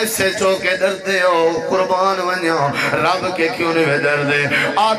پیسے چو کے ڈردے ہو قربان ونیا رب کے کیوں نہیں ڈردے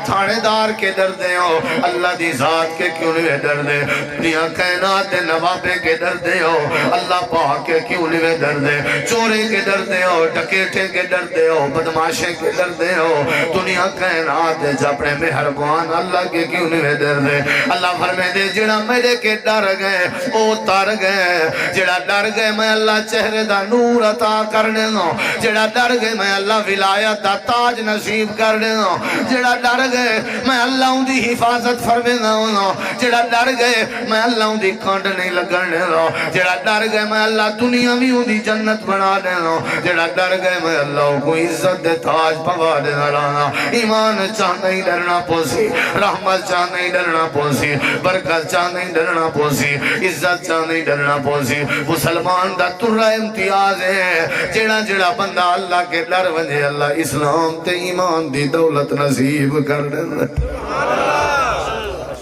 تھانے دار کے ڈردے ہو اللہ دی ذات کے کیوں نہیں ڈردے دنیا کائنات نوابے کے ڈردے ہو اللہ پاک کے کیوں نہیں ڈردے چورے کے ڈردے ہو ڈکیٹے کے ڈردے ہو بدماشے کے ڈردے ہو دنیا کائنات اپنے مہربان اللہ کے کیوں نہیں ڈردے اللہ فرمائے دے جڑا میرے کے ڈر گئے او تر گئے جڑا ڈر گئے میں اللہ چہرے دا نور عطا کرنے دوں جڑا ڈر گئے میں اللہ ولایت دا تاج نصیب کرنے دوں جڑا ڈر گئے میں اللہ ان دی حفاظت فرمے دوں جڑا ڈر گئے میں اللہ ان دی کانڈ نہیں لگنے دوں جڑا ڈر گئے میں اللہ دنیا بھی ان دی جنت بنا دے دوں جڑا ڈر گئے میں اللہ کو عزت دے تاج پوا دے دلانا ایمان چاہ نہیں ڈرنا پوسی رحمت چاہ نہیں ڈرنا پوسی برکت چاہ نہیں ڈرنا پوسی عزت چاہ نہیں ڈرنا پوسی مسلمان دا ترہ امتیاز ہے جڑا جڑا بندہ اللہ کے ڈر ونجے اللہ اسلام تے ایمان دی دولت نصیب کر دے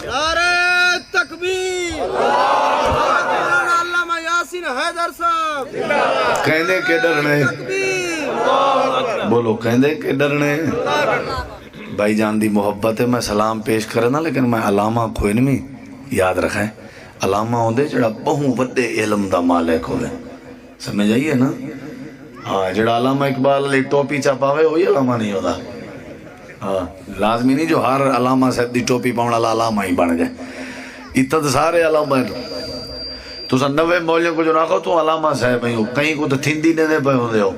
نعرہ تکبیر علامہ یاسین حیدر صاحب کہندے کے ڈرنے بولو کہندے کے ڈرنے بھائی جان دی محبت ہے میں سلام پیش کرنا لیکن میں علامہ کوئی نہیں یاد رکھیں علامہ ہوندے جڑا بہوں وڈے علم دا مالک ہوئے سمجھ آئیے نا ہاں جڑا علامہ اقبال علی ٹوپی چاپاوے ہوئی علامہ نہیں ہوتا ہاں لازمی نہیں جو ہر علامہ صاحب دی ٹوپی پاؤنا علامہ ہی بن گئے اتد سارے علامہ ہیں تو سن 90 مولیوں کو جو ناکھو تو علامہ صاحب ہیں کہیں کو تو تھندی دے پہ ہوندے ہو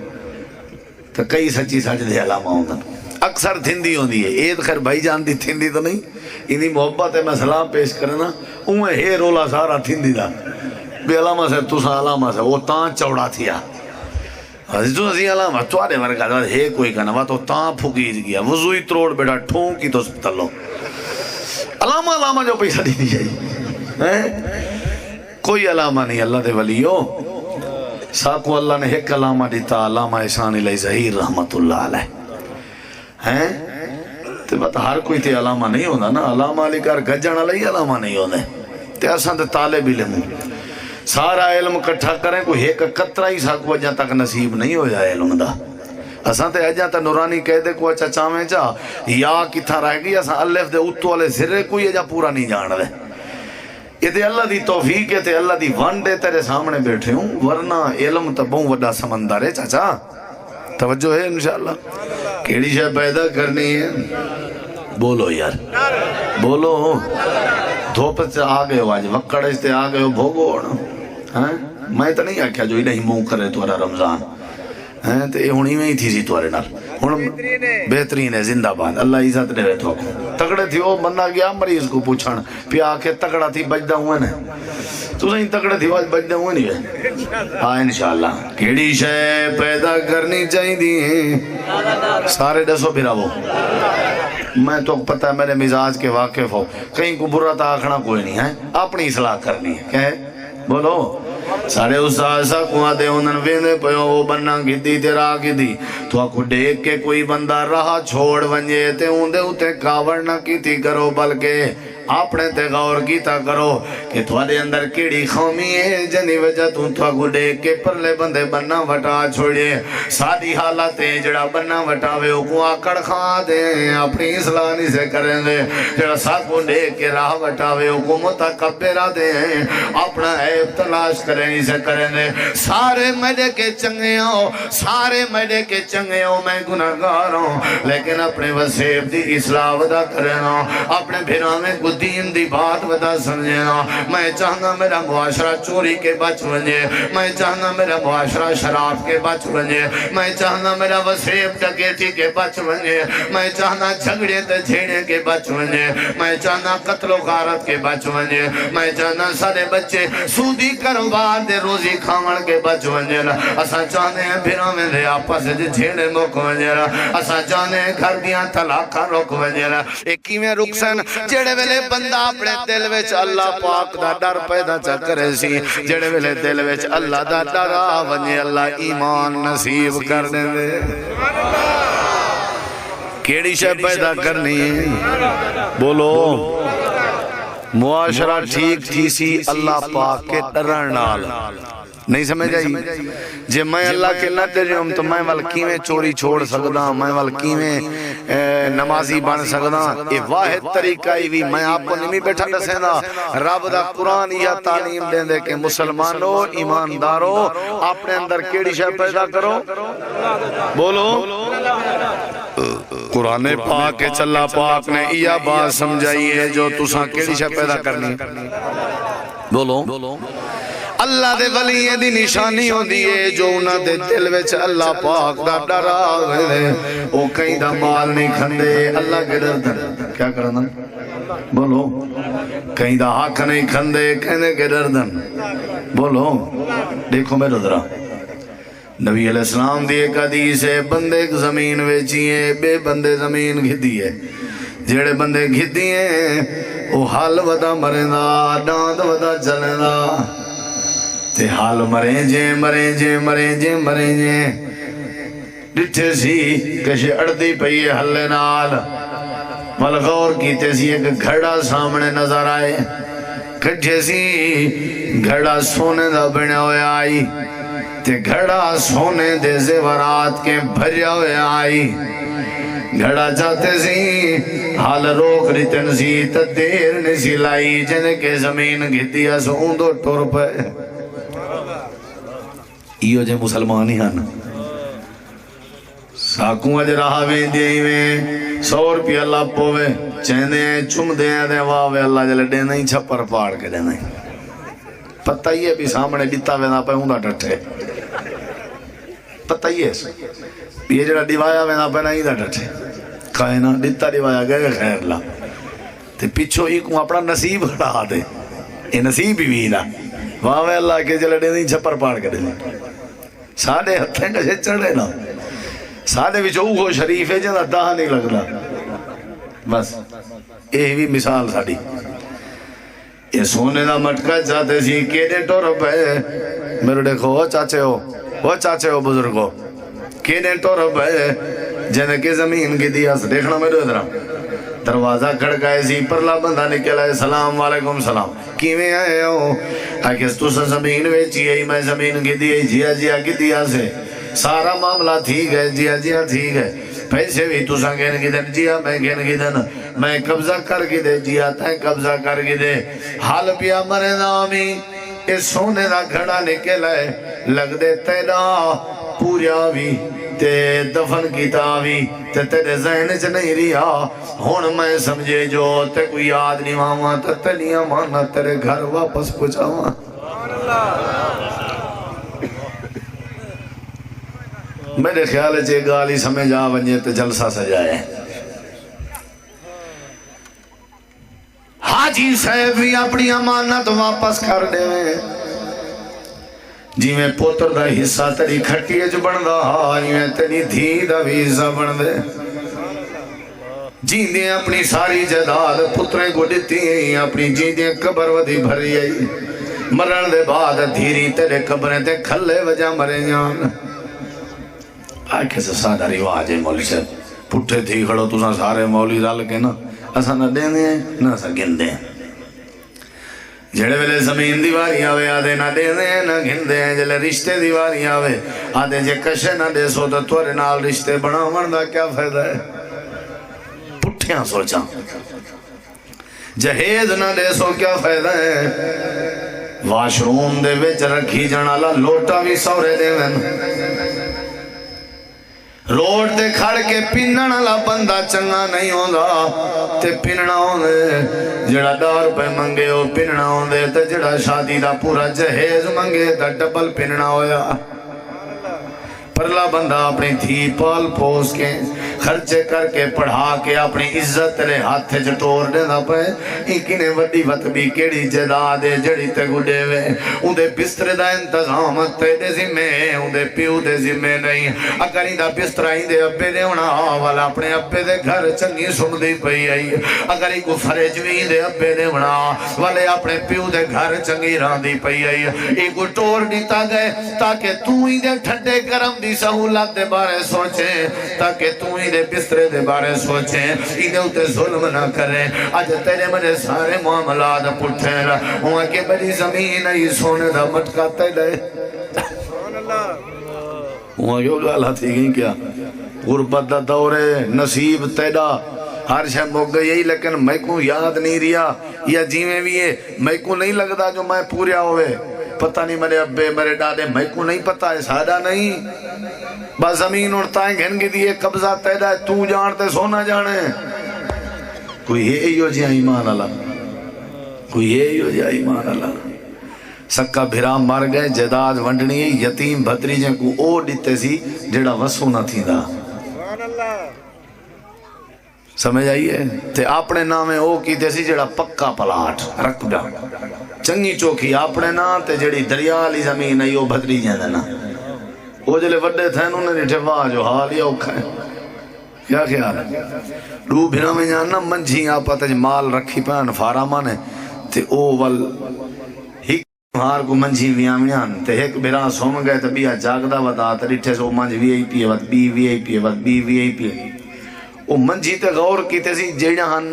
تو کئی سچی سچ دے علامہ ہوندے اکثر تھندی ہوندی ہے اید خیر بھائی جان دی تھندی تو نہیں انہی محبت ہے میں سلام پیش کرنا اوہ ہے رولا سارا تھندی دا بے علامہ صاحب تو سا علامہ صاحب وہ تاں چوڑا تھیا حضرت عزیز علامہ تو آرے ورکا ہے کوئی کنوا تو تاں پھوکیج گیا وضوئی تروڑ بیٹا ٹھون کی تو سپتلو علامہ جو پیسہ دی جائے کوئی علامہ نہیں اللہ دے ولیو ساکو اللہ نے ایک علامہ دیتا علامہ احسان علیہ ظہیر رحمت اللہ علیہ ہیں تو بات ہر کوئی تے علامہ نہیں ہونا نا علامہ علی کار گجن علیہ علامہ نہیں ہونے تے اساں تے طالب علم سارا علم کٹھا کریں کوئی ایک قطرہ ہی ساکو اجاں تک نصیب نہیں ہو جائے علم دا اساں تے اجاں تے نورانی کہہ دے کو اچھا چاہیں چاہ یا کتھا رہ گئی اساں الف دے اتو والے سرے کوئی اجاں پورا نہیں جان دے یہ تے اللہ دی توفیق ہے تے اللہ دی وانڈے تیرے سامنے بیٹھے ہوں ورنہ علم تا بہوں وڈا سمندر ہے چاچا توجہ ہے انشاءاللہ کیڑی شے پیدا کرنی ہے بولو یار بولو دھوپ سے آگئے ہو آج وکڑ سے آگئے ہو بھوگو میں تو نہیں آکھیا جو نہیں منہ کرے تورا رمضان تو یہ ہونی میں ہی تھی سی توارے نال بہترین ہے زندہ باد اللہ عزت دے تو تکڑے تھی وہ بندہ گیا مریض کو پوچھن پیا آکھے تکڑا تھی بجدہ ہوئے نے تو صحیح تکڑے تھی واج بجدہ ہوئے نہیں ہے ہاں انشاءاللہ کیڑی شے پیدا کرنی چاہی دی سارے دسو پھر وہ میں تو پتہ ہے میرے مزاج کے واقف ہو کہیں کو برا تا آکھنا کوئی نہیں ہے اپنی اصلاح کرنی ہے کہے بولو سارے استاذہ کو آدھے انہوں ویندے پیو وہ بننا گھدی تیرا گھدی تو آکو دیکھ کے کوئی بندہ رہا چھوڑ ونجے تے اوندے اتے کاوڑ نہ کیتی کرو بلکہ اپنے تے غور کیتا کرو کہ تھوڑے اندر کیڑی خومی ہے جنی وجہ تو آکو دیکھ کے پرلے بندے بننا وٹا چھوڑے سادی حالتیں جڑا بننا وٹاوے کو آکڑ خواہ دیں اپنی اصلاح نہیں سے کریں دے جڑا ساکو دیکھ کے راہ وٹاوے کو متکبرہ دیں اپنا عیب تلاش کریں اسے کریں دے سارے میڈے کے چنگے ہوں سارے میڈے کے چنگے ہوں میں گناہگار ہوں لیکن اپنے وسیب دی اصلاح ودا کریں اپنے بھیروں میں دین دی بات ودا سمجھنا میں چاہنا میرا معاشرہ چوری کے بچ ونجے میں چاہنا میرا معاشرہ شراب کے بچ ونجے میں چاہنا میرا وسیب ڈکیتی کے بچ ونجے میں چاہنا جھگڑے تے جھیڑے کے بچ ونجے میں چاہنا قتل و غارت کے بچ ونجے میں چاہنا سارے بچے سودی کاروبار دے روزی کھاون کے بچ ونجے اساں چاہنے ہیں بھیروں میں دے آپس دے جھیڑے مک ونجے اساں چاہنے ہیں گھر دیاں طلاقاں رک ونجے ایکی میں رکسن جڑے ویلے بندہ اپنے دل وچ اللہ پاک دا ڈر پیدا چا کرے سی جڑے ویلے دل وچ اللہ دا ڈر ونجے اللہ ایمان نصیب کر دیں دے کیڑی شے پیدا کرنی ہے بولو معاشرہ ٹھیک تھی سی اللہ پاک کے ڈرن نال نہیں سمجھ آئی جے میں اللہ کے نہ ڈریم تو میں وال کیویں چوری چھوڑ سکدا میں وال کیویں نمازی بن سکدا اے واحد طریقہ ہی میں آپ کو نہیں بیٹھا دسیندا رب دا قرآن یا تعلیم دین دے کہ مسلمانوں ایمانداروں اپنے اندر کیڑی شے پیدا کرو بولو قرآن پاک کے چلا پاک نے یہ بات سمجھائی ہے جو تساں کیڑی شے پیدا کرنی بولو اللہ دے ولی دی نشانی ہوندی ہے جو انہاں دے دل وچ اللہ پاک دا ڈر آوے او کہیں دا مال نہیں کھندے اللہ کے ڈر دن کیا کرنا بولو کہیں دا حق نہیں کھندے کہنے کے ڈر دن بولو دیکھو میرے ذرا نبی علیہ السلام دی ایک حدیث ہے بندے ایک زمین ویچی ہے بے بندے زمین گھدی ہے جیڑے بندے گھدی ہیں وہ حال ودا مریں دا ڈاند ودا چلیں دا تے حال مریں جے ڈٹھے سی کشے اڑدی پئی حلے نال مل غور کیتے سی ایک گھڑا سامنے نظر آئے کٹھے سی گھڑا سونے دا بنے ہوئے آئی تے گھڑا سونے دے زیورات کے بھریا ہوئے آئی گھڑا جاتے سی حال روک ریتن سی تا دیر نسی لائی جن کے زمین گھدیا سو اندو ٹور پہ ایو جے مسلمان ہی ہن ساکوں اج رہا ویں دیئی میں 100 روپیہ اللہ پوے چیندے ہیں چم دے ہیں دے واوے اللہ جلے دے نہیں چھپر پاڑ کے دے نہیں پتہ ہی ہے بھی سامنے ڈیتا وینا پہ ہوں دا ٹٹھے پتہ ہی ہے یہ جڑا دیوایا وینا پہ نہیں دا ٹٹھے کہے نا ڈیتا دیوایا گئے خیر لا تے پیچھو ہی کو اپنا نصیب ہٹا دے یہ نصیب ہی بھی نا واوے اللہ کے جلے دے نہیں چھپر پاڑ کے دے نہیں ساڑھے ہتھیں کسے چڑھے نا ساڑھے بھی چوہو شریف ہے جنہ داہ نہیں لگنا بس یہ بھی مثال ساڑھی یہ سونے دا مٹکا چاہتے سی کیڑے ٹور پہ میرے دیکھو وہ چاچے ہو بزرگو کیڑے ٹور پہ جنہ کی زمین کی دیا سے دیکھنا میرے ادھرا دروازہ کھڑکائے سی پرلا بندہ نکل آئے سلام علیکم سلام کیویں آئے ہو آکس تو سا زمین ویچی ہے میں زمین کی دی جیا کی دیا سے سارا معاملہ ٹھیک ہے جیا ٹھیک ہے پیسے بھی تو سا گین کی دن جیا میں گین کی دن میں قبضہ کر کی دے جیا تائیں قبضہ کر کی دے حال پیا مرے نامی اس سونے دا گھڑا نکل آئے لگ دے تینا پوریا بھی تے دفن کی تاوی تے تیرے ذہن سے نہیں رہا ہون میں سمجھے جو تے کوئی یاد نہیں ماما تے تلیاں مانا تیرے گھر واپس پچھاوا میرے خیال ہے گالی سمجھ آ ونجے تے جلسہ سجائے حاجی صاحب بھی اپنی امانت واپس کر دے جی میں پوتر دا حصہ تری کھٹی اج بن دا ہائی میں تری دھی دا بھی حصہ بن دے جی دیں اپنی ساری جداد پتریں کو دیتی ہیں اپنی جی دیں قبر ودی بھری آئی مرن دے بعد دھیری تیرے قبریں تے کھلے وجہ مرے جان آکھے سے سادہ رواج ہے مولی سے پٹھے تھی کھڑو تو سارے مولی رال کے نا اسا نہ دیں دیں نہ سا گن دیں جڑے ویلے زمین دیواری آوے آدھے نہ دے دیں نہ گھن دیں جلے رشتے دیواری آوے آدھے جے کشے نہ دے سو تو توڑے نال رشتے بنا مردہ کیا فائدہ ہے پٹھیاں سوچا جہید نہ دے سو کیا فائدہ ہے واش روم دے وچ رکھی جنالا لوٹا بھی سورے دے ون روڈ دے کھڑ کے پینن والا بندہ چنگا نہیں ہوندا تے پیننا ہوندے جڑا ڈار پہ منگے ہو پیننا ہوندے تے جڑا شادی دا پورا جہیز منگے تے ڈبل پیننا ہویا پرلا بندہ اپنی تھی پال پوس کے خرچے کر کے پڑھا کے اپنی عزت لے ہاتھ جٹور دینا پہ ایکنے وڈی وطبی کیڑی جدا دے جڑی تے گڈے وے اندے بستر دا انتظام تے دے ذمے اندے پیو دے ذمے نہیں اگر ہی دا بستر آئی دے ابے دے ہونا والا اپنے ابے دے گھر چنگی سن دی پئی آئی اگر ہی کو فرج بھی دے ابے دے ہونا والے اپنے پیو دے گھر چنگی ران دی پئی آئی ایک کو ٹور دیتا گئے تاکہ تو ہی دے ٹھنڈے گرم دی سہولت دے بارے سوچیں تاکہ تو ہی دے بسترے دے بارے سوچیں انہیں اتے ظلم نہ کریں آج تیرے مجھے سارے معاملات پٹھیں رہا وہاں کے بڑی زمین ہے سونے دا مٹکا تے دے وہاں کیوں گالا تھی گئی کیا غربت دا دور ہے نصیب تیدا ہر شے مک گئی لیکن میں کو یاد نہیں رہا یا جیویں بھی ہے میں کو نہیں لگتا جو میں پوریا ہوئے پتہ نہیں میرے ابے میرے ڈاڈے میں کو نہیں پتہ ہے سادہ نہیں بس زمین اڑتائیں گھن کے دیئے قبضہ تیدا ہے تو جانتے سونا جانے کوئی ہے ایو جی ایمان اللہ کوئی ہے ایو جی ایمان اللہ سکا بھرا مر گئے جداد ونڈنی یتیم بھتریجیں کو او دیتے سی جڑا وسو نہ تھی دا سمجھ آئیے تے اپنے نامے او کیتے سی جڑا پکا پلاٹ رقبہ چنگی چوکی اپنے نام تے جڑی دریالی زمین ہے او بھتریجیں دینا وہ جلے وڈے تھے انہوں نے ڈھے واہ جو حال یا اوکھا ہے کیا خیال ہے دو بھیرا میں جاننا منجھی آپا تے مال رکھی پہن فارا مانے تے او ول ہی ہار کو منجھی ویامیان تے ایک بھیرا سوم گئے تے بیا جاگدہ ودا تے ڈھے سو منج وی آئی پی وط be we I P وط be وی آئی پی او منجھی تے غور کیتے سی جیڑا ہن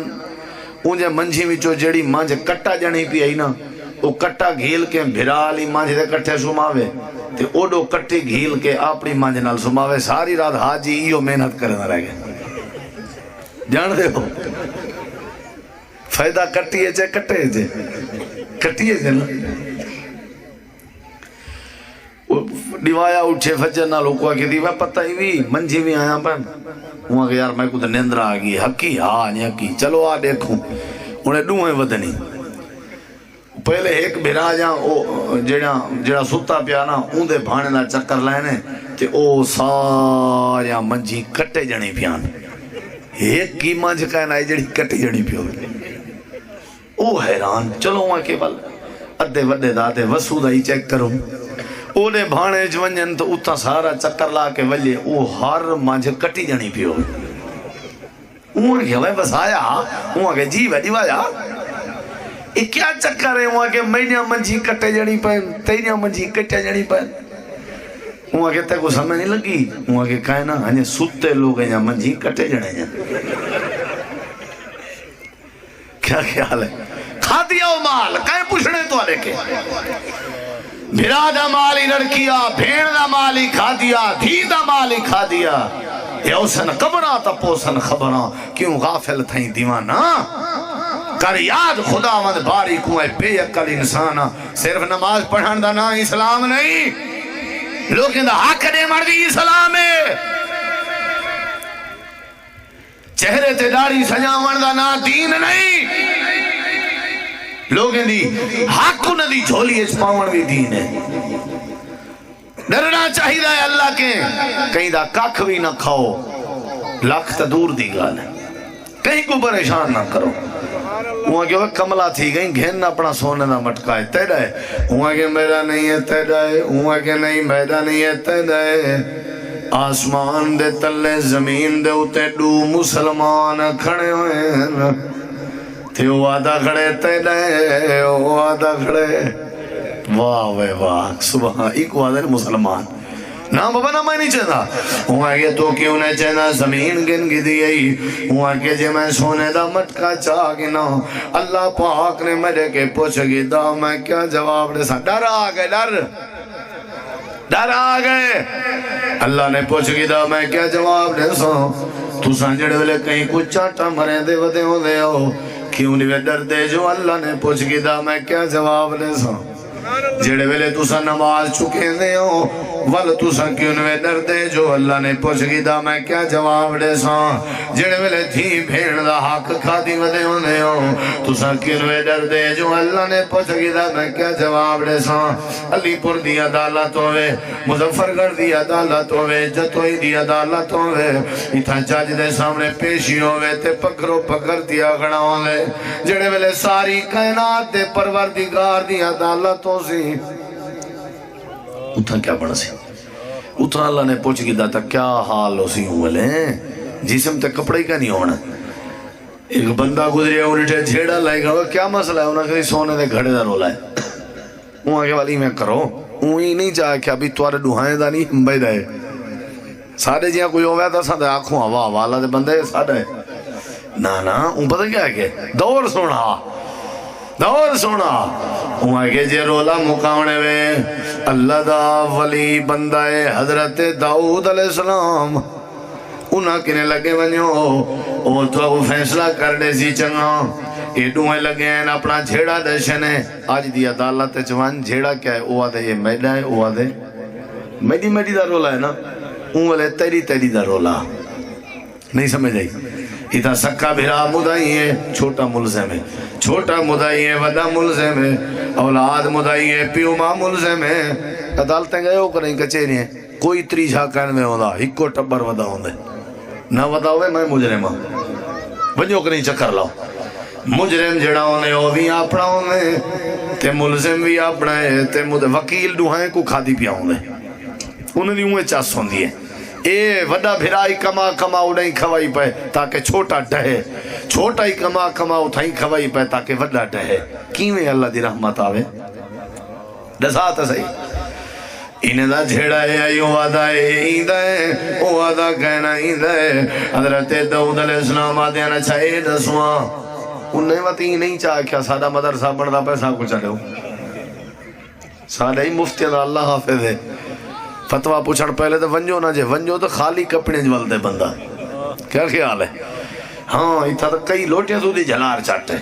اونجے منجھی وچو جیڑی مانج کٹا جانی پی آئی نا او کٹا گھیل کے بھرالی مانج تے کٹھے سماوے تے اوڈو کٹی گھیل کے اپنی مانج نال سماوے ساری رات حاجی ایو محنت کرنا رہ گئے جان دے ہو فائدہ کٹی ہے چاہے کٹے ہے کٹی ہے نا ڈیوایا اٹھے فجر نہ لوکوا کی دیوا پتہ ہی بھی منجھی بھی آیا پن وہاں کہ یار میں کو تو نیندر آگئی حقی ہاں نہیں حقی چلو آ دیکھوں انہیں ڈوہیں ودنی پہلے ایک بھیرا جہاں جڑا ستا پیا نا اون دے بھانے دا چکر لینے تے او ساریا منجھی کٹے جنے پیان ایک کی منج کہنا ہے جڑی کٹے جنی پیو او حیران چلو وہاں کے بل ادھے وڈے دادے وسو دا ہی چیک کروں او نے بھانے جونجن تو اتھا سارا چکر لا کے ولیے او ہر منج کٹی جنی پیو اوہاں کیا بھائی بس آیا اوہاں کے جی بھائی وایا یہ کیا چکر ہے وہاں کہ مہینہ منجھی کٹے جنی پہن تینہ منجھی کٹے جنی پہن وہاں کہ تے کو سمجھ نہیں لگی وہاں کہ کہنا ہنے ستے لوگ ہیں یا منجھی کٹے جنے ہیں کیا خیال ہے کھا دیا وہ مال کہیں پوچھنے تو آلے کے بھرا دا مال ہی لڑکیا بھیڑ دا مال ہی کھا دیا دھی دا مال ہی کھا دیا یہ اسن قبرہ تا پوسن خبرہ کیوں غافل تھیں دیوانا کر یاد خدا مند باری کو ہے بے عقل انسانا صرف نماز پڑھن دا نا اسلام نہیں لوگیں دا حق دے مردی اسلام ہے چہرے تے داڑھی سجاون دا نا دین نہیں لوگیں دی حق نہ دی جھولی اس پاون بھی دین ہے ڈرنا چاہیے ہے اللہ کے کہیں دا کاکھ بھی نہ کھاؤ لاکھ تا دور دی گال ہے کہیں کو پریشان نہ کرو وہاں کہ وہ کملا تھی گئی گھن اپنا سونے دا مٹکا ہے تیڑا ہے وہاں کہ میرا نہیں ہے تیڑا ہے وہاں کہ نہیں میرا نہیں ہے تیڑا ہے آسمان دے تلے زمین دے اتے دو مسلمان کھڑے ہوئے ہیں تھے وہ آدھا کھڑے تیڑا ہے وہ آدھا کھڑے واہ واہ واہ سبحان ایک وعدہ مسلمان نا بابا نا میں نہیں چاہتا وہاں کہ تو کیوں نہیں چاہتا زمین گن گی دی وہاں کہ جے میں سونے دا مٹکا چاہ گنا اللہ پاک نے میرے کے پوچھ گی دا میں کیا جواب دے سا ڈر آگئے ڈر آگئے اللہ نے پوچھ گی دا میں کیا جواب دے سا تو سانجڑے والے کہیں کچھ چاٹا مرے دے ودے ہو دے ہو کیوں نہیں ڈر دے جو اللہ نے پوچھ گی دا میں کیا جواب دے سا جڑے ویلے تُسا نماز چکے دے ہو ول تُسا کیوں نوے ڈر دے جو اللہ نے پوچھ گی دا میں کیا جواب دے سا جڑے ویلے تھی بھیڑ دا حق کھا دی ودے ہونے ہو تُسا کیوں نوے ڈر دے جو اللہ نے پوچھ گی دا میں کیا جواب دے سا علی پور دی عدالت ہوئے مظفرگڑھ دی عدالت ہوئے جتوئی دی عدالت ہوئے اتھا جج دے سامنے پیشی ہوئے تے پکرو پکر دیا گھڑا ہوئے جڑے ویلے ساری کائنات دے پروردگار دی عدالت سی اتھا کیا پڑھا سی اتھا اللہ نے پوچھ گی داتا کیا حال ہو سی ہوں والے جسم تے کپڑے کا نہیں ہونا ایک بندہ گزرے انہیں جھیڑا لائے گا کیا مسئلہ ہے انہوں نے سونے دے گھڑے دا رولا ہے وہاں کے والی میں کرو وہی نہیں چاہے کہ ابھی توارے ڈوہائیں دا نہیں ہمبائی دائے سارے جیاں کوئی ہویا تھا ساتھ آنکھوں ہوا والا دے بندے ساڑھے نا ان پتہ کیا ہے کہ دور سونا وہاں کے جے رولا مکاونے وے اللہ دا ولی بندہ حضرت داؤد علیہ السلام انہاں کنے لگے ونیو وہ تو فیصلہ کرنے سی چنگا ایڈویں لگے ہیں اپنا جھیڑا دشنے آج دی عدالت چوان جھیڑا کیا ہے وہ آدھے یہ میڈا ہے وہ آدھے میڈی میڈی دا رولا ہے نا اون والے تیری تیری دا رولا نہیں سمجھ آئی اتنا سکا بھرا مدائی ہے چھوٹا ملزم ہے چھوٹا مدائی ہے ودا ملزم ہے اولاد مدائی ہے پیو ماں ملزم ہے عدالتیں گئے ہو کریں کچھے ہیں کوئی تری جھاکان میں ہوندہ ہکو ٹبر ودا ہوندے نہ ودا ہوئے میں مجرم ہوں بنجو کریں چکر لاؤ مجرم جڑا ہونے وہ بھی اپنا ہونے تے ملزم بھی اپنا ہے تے وکیل ڈوہائیں کو کھادی پیا ہونے انہیں دی ہوئے چاس ہوندی ہے اے وڈا بھرائی کما کما اڑائی کھوائی پہ تاکہ چھوٹا ڈہے چھوٹا ہی کما کما اٹھائی کھوائی پہ تاکہ وڈا ڈہے کیویں اللہ دی رحمت آوے دسات صحیح انہیں دا جھیڑا ہے ایو وعدہ ہے ایندہ ہے او وعدہ کہنا ایندہ ہے حضرت داؤد علیہ السلام آدھے آنا چاہے دسواں انہیں وطی نہیں چاہا کیا سادہ مدرسہ بڑھدا پیسہ کو چلے ہو سادہ ہی مفتی دا اللہ حافظ ہے فتوہ پوچھڑ پہلے تو ونجو نہ جے ونجو تو خالی کپڑے جوال دے بندہ کیا خیال ہے ہاں اتھا تو کئی لوٹیاں تو دی جلار چاہتے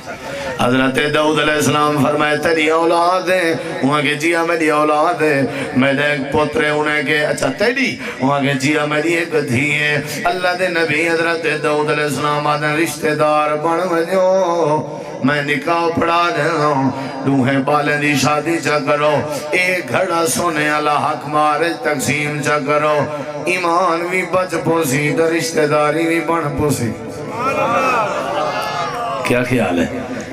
حضرت داؤد علیہ السلام فرمائے تیری اولاد ہے وہاں کے جیا میری اولاد ہے میرے ایک پوترے انہیں کے اچھا تیری وہاں کے جیا میری ایک دھی ہے اللہ دے نبی حضرت داؤد علیہ السلام آدھے رشتہ دار بن ونجو میں نکاح پڑھا دے ہوں دوہیں بالیں دی شادی چا کرو ایک گھڑا سونے اللہ حق مارج تقسیم چا کرو ایمان بھی بچ پوسی در رشتہ داری بھی بن پوسی کیا خیال ہے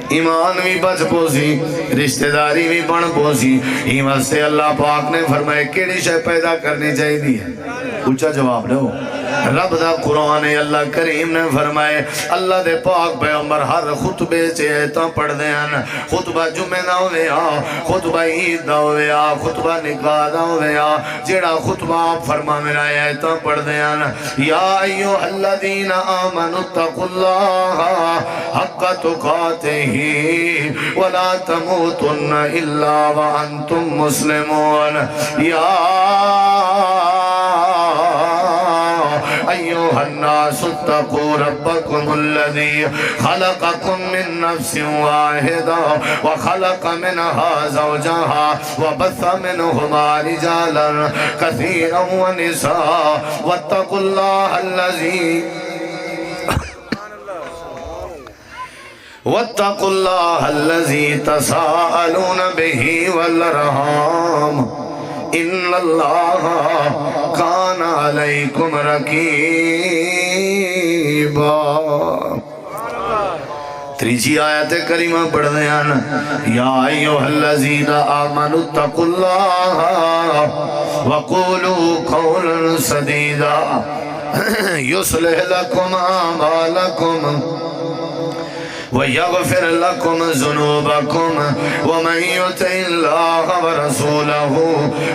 ایمان بھی بچ پوسی رشتہ داری بھی بن پوسی ہی واسطے اللہ پاک نے فرمائے کیڑی شے پیدا کرنی چاہی دی ہے اونچا جواب دو رب دا قرآن اللہ کریم نے فرمائے اللہ دے پاک پیغمبر ہر خطبے سے ایتاں پڑھ دے ہیں خطبہ جمعہ نہ ہوئے خطبہ عید نہ ہوئے خطبہ نکاح نہ ہوئے جیڑا خطبہ آپ فرما میرا ایتاں پڑھ دے ہیں یا ایوہ الذین آمنوا اتقوا اللہ حق تقاتہ ولا تموتن الا وانتم مسلمون یا أيها الناس اتقوا ربكم الذي خلقكم من نفس واحدة وخلق منها زوجها وبث منهما رجالا كثيرا ونساء واتقوا الله الذي تساءلون به والأرحام ان اللہ کان علیکم رقیبا تریجی آیت کریمہ پڑھ دیانا یا ایوہ الذین آمنوا اتقوا اللہ وقولوا قولا سدیدا یصلح لکم اعمالکم وَيَغْفِرْ لَكُمْ ذُنُوبَكُمْ وَمَنْ يُطِعِ اللَّهَ وَرَسُولَهُ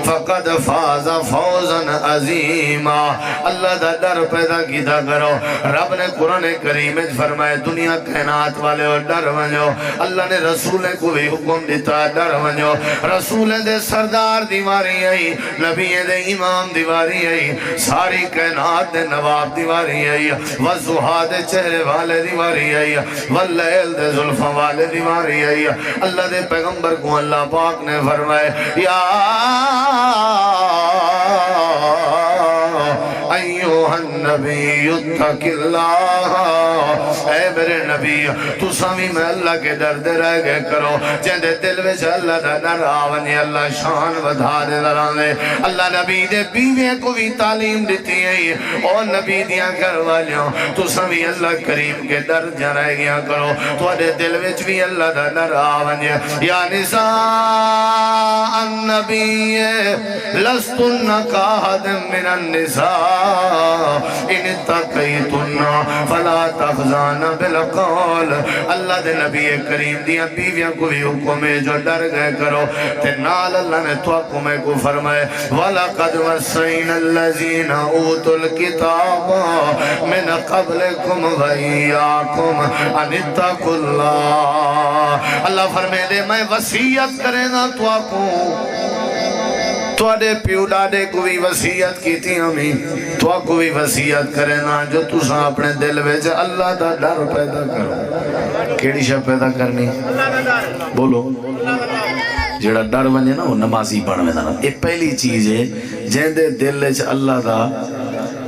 فَقَدْ فَازَ فَوْزًا عَظِيمًا اللہ دا ڈر پیدا کیتا کرو رب نے قرآن کریم فرمائے دنیا کائنات والے اور ڈر ونجو اللہ نے رسول کو بھی حکم دیتا ڈر ونجو رسول دے سردار دیواری آئی نبی دے امام دیواری آئی ساری کائنات دے نواب دیواری آئی وضحا دے چہرے والے دیواری آئی واللہ لیل دے ظلفہ والے دیواری آئی اللہ دے پیغمبر کو اللہ پاک نے فرمائے یا ایوہ النبی اتق اللہ اے میرے نبی تو سامی میں اللہ کے ڈر دے رہ گئے کرو جندے دل وچ اللہ دا ڈر آونی اللہ شان ودھا دے درانے اللہ نبی دے بیوے کو بھی تعلیم دیتی ہے اور نبی دیاں گھر والیوں تو سامی اللہ کریم کے ڈر جا رہ گیا کرو تو اڈے دل وچ بھی اللہ دا ڈر آونی یا نساء النبی لستن کاہد من النساء ان اتقیتن فلا تخزان بالقول اللہ دے نبی کریم دیا بیویاں کو بھی حکم ہے جو ڈر گئے کرو تے نال اللہ نے تو حکمے کو فرمائے وَلَقَدْ وَسَّيْنَا الَّذِينَ أُوتُوا الْكِتَابَ مِنْ قَبْلِكُمْ وَإِيَّاكُمْ أَنِ اتَّقُوا اللَّهَ اللہ فرمائے دے میں وصیت کرے نا تو تواڈے پیو ڈاڈے کو بھی وصیت کیتی ہمیں تو کو بھی وصیت کرے نا جو تساں اپنے دل وچ اللہ دا ڈر پیدا کرو کیڑی شے پیدا کرنی بولو جڑا ڈر ونجے نا وہ نمازی بن ویندا نا یہ پہلی چیز ہے جیندے دل وچ اللہ دا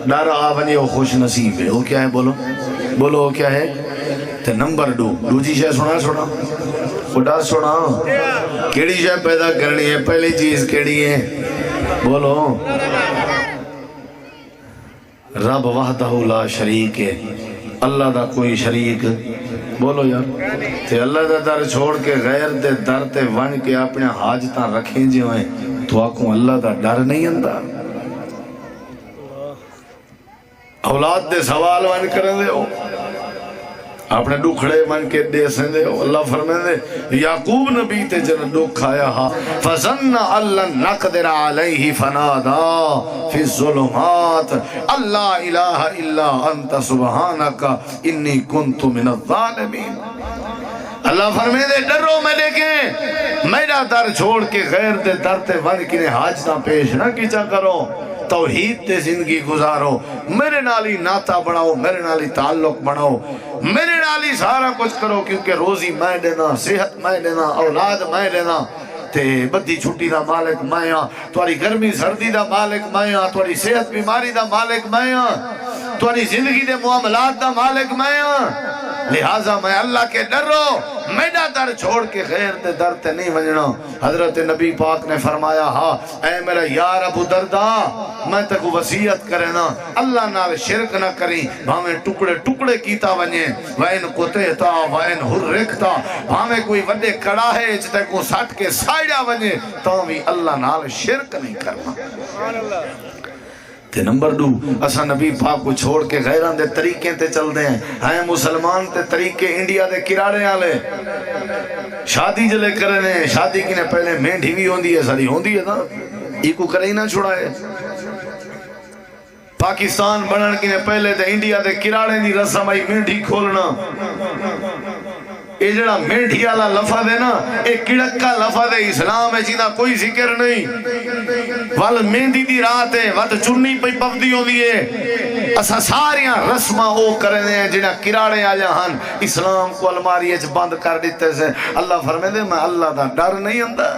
ڈر آ ونجے وہ خوش نصیب ہے وہ کیا ہے بولو بولو وہ کیا ہے تے نمبر 2 دوجی شے سنا وہ ڈر سنا کیڑی شے پیدا کرنی ہے پہلی چیز کیڑی ہے بولو رب وحدہ لا شریک ہے اللہ دا کوئی شریک بولو یار تے اللہ دا در چھوڑ کے غیر دے در تے ون کے اپنے حاجتاں رکھیں جو ہیں تو آکوں اللہ دا ڈر نہیں اندہ اولاد دے سوال ون کریں دے ہو اپنے دکھڑے من کے دے سندے ہو اللہ فرمائے دے یعقوب نبی تے جن دکھ آیا ہا فظن اللہ نقدر علیہ فنادا فی الظلمات اللہ الہ الا انت سبحانکا انی کنت من الظالمین اللہ فرمائے دے ڈرو میں دیکھیں میرا در چھوڑ کے غیر دے در تے ون کی حاجتاں پیش نہ کیچا کرو توحید تے زندگی گزارو میرے نالی ناتا بڑھاؤ میرے نالی تعلق بڑھاؤ میرے نالی سارا کچھ کرو کیونکہ روزی میں دینا صحت میں دینا اولاد میں دینا تے بدی چھٹی دا مالک میں ہاں تمہاری گرمی سردی دا مالک میں ہاں تمہاری صحت بیماری دا مالک میں ہاں تمہاری زندگی دے معاملات دا مالک میں ہاں لہٰذا میں اللہ کے ڈرو میرا در چھوڑ کے غیر دے در تے نہیں ونجنا حضرت نبی پاک نے فرمایا ہاں اے میرا یار ابو دردا میں تک وصیت کرے نا اللہ نال شرک نہ کریں بھامیں ٹکڑے ٹکڑے کیتا ونجے وین قطعتا وین حرکتا بھامیں کوئی وڈے کڑاہے جتے کو سٹ کے سائڑا ونجے تو بھی اللہ نال شرک نہیں کرنا تے نمبر 2 اسا نبی پاک کو چھوڑ کے غیران دے طریقے تے چل دیں ہیں مسلمان تے طریقے انڈیا دے کراڑے آلے شادی جلے کرنے شادی کی نے پہلے مینڈھی بھی ہوندی ہے ساری ہوندی ہے نا ایکو کرے ہی نہ چھوڑائے پاکستان بنن کی نے پہلے تے انڈیا دے کراڑے دی رسم آئی مینڈھی کھولنا یہ جڑا مینڈھی والا لفظ ہے نا ایک کڑکا لفظ ہے اسلام ہے جینا کوئی ذکر نہیں وال مہندی دی رات ہے وال چنی پہ پفدی ہو دیئے اسا ساریاں رسمہ او کرنے ہیں جنہاں کراڑے آجا ہن اسلام کو الماری اچھ بند کر دیتے سے اللہ فرمے دے میں اللہ دا ڈر نہیں اندہ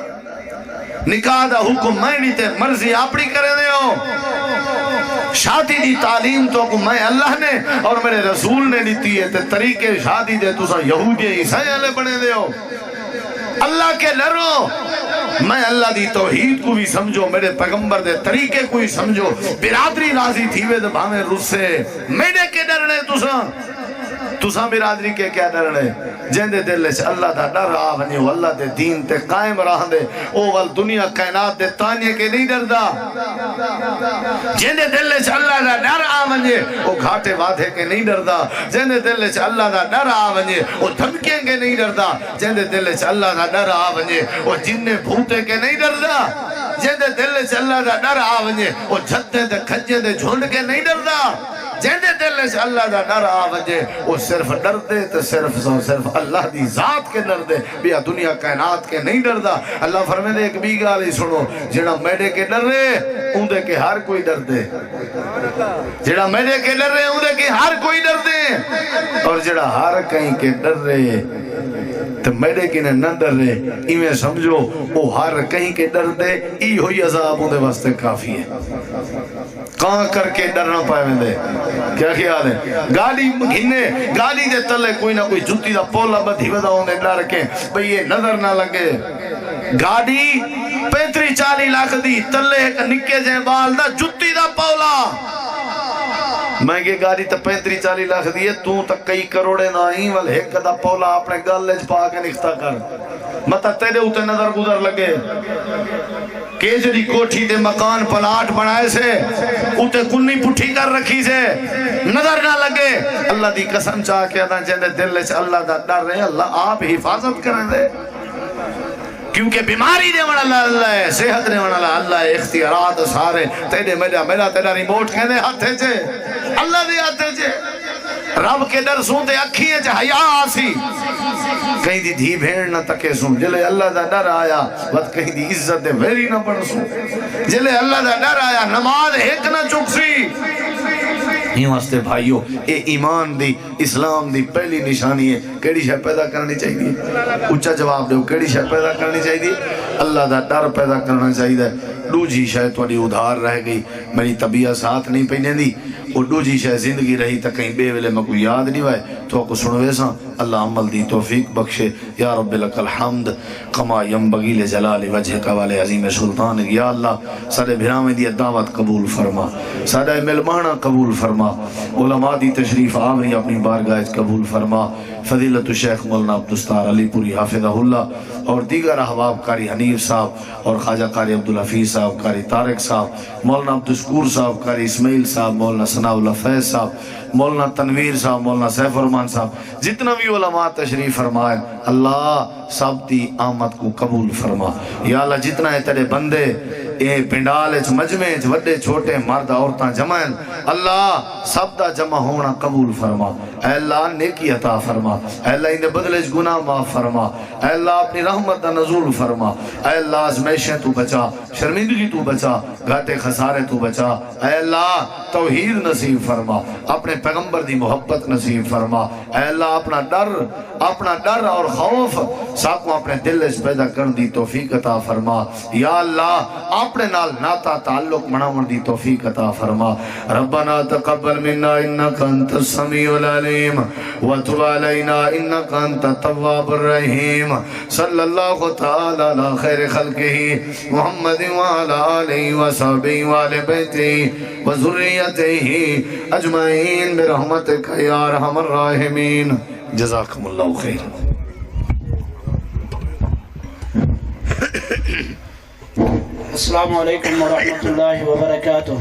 نکاح دا حکم میں نہیں تے مرضی اپنی کرے دے ہو شادی دی تعلیم تو کو میں اللہ نے اور میرے رسول نے دیتی ہے تے طریقے شادی دے تو سا یہودی عیسائی والے بنے دے ہو اللہ کے ڈرو میں اللہ دی توحید کو بھی سمجھو میرے پیغمبر دے طریقے کو بھی سمجھو برادری راضی تھی وے دے بھامے رسے میرے کے ڈرنے تساں برادری کے کیا ڈرنے جیندے دل سے اللہ دا ڈر آ ونجے اللہ دے دین تے قائم رہ دے او ول دنیا کائنات دے تانیے کے نہیں ڈردا جیندے دل سے اللہ دا ڈر آ ونجے او گھاٹے وعدے کے نہیں ڈردا جیندے دل سے اللہ دا ڈر آ ونجے او دھمکیں کے نہیں ڈردا جیندے دل سے اللہ دا ڈر آ ونجے او جن بھوتے کے نہیں ڈردا جیندے دل سے اللہ دا ڈر آ ونجے او جھتے دے کھجے دے جھنڈ کے نہیں ڈردا جیندے دل سے اللہ دا ڈر آ ونجے وہ صرف ڈر دے تو صرف اللہ دی ذات کے ڈر دے بیا دنیا کائنات کے نہیں ڈر دا اللہ فرمے دے ایک بھی گالی سنو جڑا میڈے کے ڈر رہے ان دے کے ہر کوئی ڈر دے جڑا میڈے کے ڈر رہے ان دے کے ہر کوئی ڈر دے اور جڑا ہر کہیں کے ڈر رہے تو میڈے کی نے نہ ڈر رہے ایمیں سمجھو وہ ہر کہیں کے ڈر دے ای ہوئی عذاب ان دے واسطے کافی ہے کہاں کر کے ڈرنا پائے میں دے کیا خیال ہے گاڑی گھنے گاڑی دے تلے کوئی نہ کوئی جتی دا پولا بدھی ودا ہونے ڈر کے بھئی یہ نظر نہ لگے گاڑی 35-40 لاکھ دی تلے ایک نکے جائیں بال دا جتی دا پولا میں کہ گاڑی تا 35-40 لاکھ دیئے تو تک کئی کروڑے نہ آئیں وال ایک دا پولا اپنے گالج پا کے نکتا کر مطا تیرے ہوتے نظر گزر لگے کیجری کوٹھی دے مکان پلاٹ بنائے سے اوتے کنی پٹھی کر رکھی سے نظر نہ لگے اللہ دی قسم چاہ کے ادا جیندے دل سے اللہ دا ڈر رہے اللہ آپ حفاظت کریں دے کیونکہ بیماری دے من اللہ ہے صحت دے من اللہ ہے اختیارات سارے تیرے میرا تیرا ریموٹ کہنے ہاتھے چھے اللہ دے ہاتھے چھے رب کے در سوں تے اکھیاں چ حیا آسی کہیں دی دھی بھیڑ نہ تکے سوں جلے اللہ دا ڈر آیا وقت کہیں دی عزت دے ویری نہ پڑ سوں جلے اللہ دا ڈر آیا نماز ایک نہ چک سی یہ واسطے بھائیو اے ایمان دی اسلام دی پہلی نشانی ہے کیڑی شے پیدا کرنی چاہیے اچھا جواب دو کیڑی شے پیدا کرنی چاہیے اللہ دا ڈر پیدا کرنا چاہیے دوجی شے تھوڑی ادھار رہ گئی میری طبیعت ساتھ نہیں پہنے دی اور دوجی شے زندگی رہی تا کہیں بے ویلے میں کوئی یاد نہیں وائے تو کو سنوے سا اللہ عمل دی توفیق بخشے یا رب لک الحمد کما ینبغی لجلال وجہک والے عظیم سلطان یا اللہ سارے بھرامے دی دعوت قبول فرما سارے ملمانہ قبول فرما علماء دی تشریف آوری اپنی بارگاہ قبول فرما فضیلت الشیخ مولانا عبدالستار علی پوری حافظہ اللہ اور دیگر احباب قاری حنیف صاحب اور خواجہ قاری عبدالحفیظ صاحب قاری طارق صاحب مولانا عبدالشکور صاحب قاری اسماعیل صاحب مولانا ثناء اللہ فیض صاحب مولانا تنویر صاحب مولانا سیف الرحمان صاحب جتنا بھی علماء تشریف فرمائے اللہ سب دی آمد کو قبول فرما یا اللہ جتنا ہے تیرے بندے اے پنڈال مجمع وڈے چھوٹے مرد عورتاں جمع اللہ سب دا جمع ہونا قبول فرما اے اللہ نیکی عطا فرما اے اللہ اندے بدلے گناہ معاف فرما اے اللہ اپنی رحمت دا نزول فرما اے اللہ آزمائشیں تو بچا شرمندگی تو بچا گھاٹے خسارے تو بچا اے اللہ توحید نصیب فرما اپنے پیغمبر دی محبت نصیب فرما اے اللہ اپنا ڈر اور خوف ساکوں اپنے دل اس پیدا کر دی توفیق عطا فرما یا اللہ اپنے نال ناتا تعلق مناون دی توفیق عطا فرما ربنا تقبل منا انك انت السميع العليم وتب علينا انك انت التواب الرحيم صلى الله تعالى على خير خلقه محمد وعلى اله وصحبه وآل بيته وذريته اجمعين برحمتك يا ارحم الراحمين جزاكم الله خير السلام علیکم ورحمۃ اللہ وبرکاتہ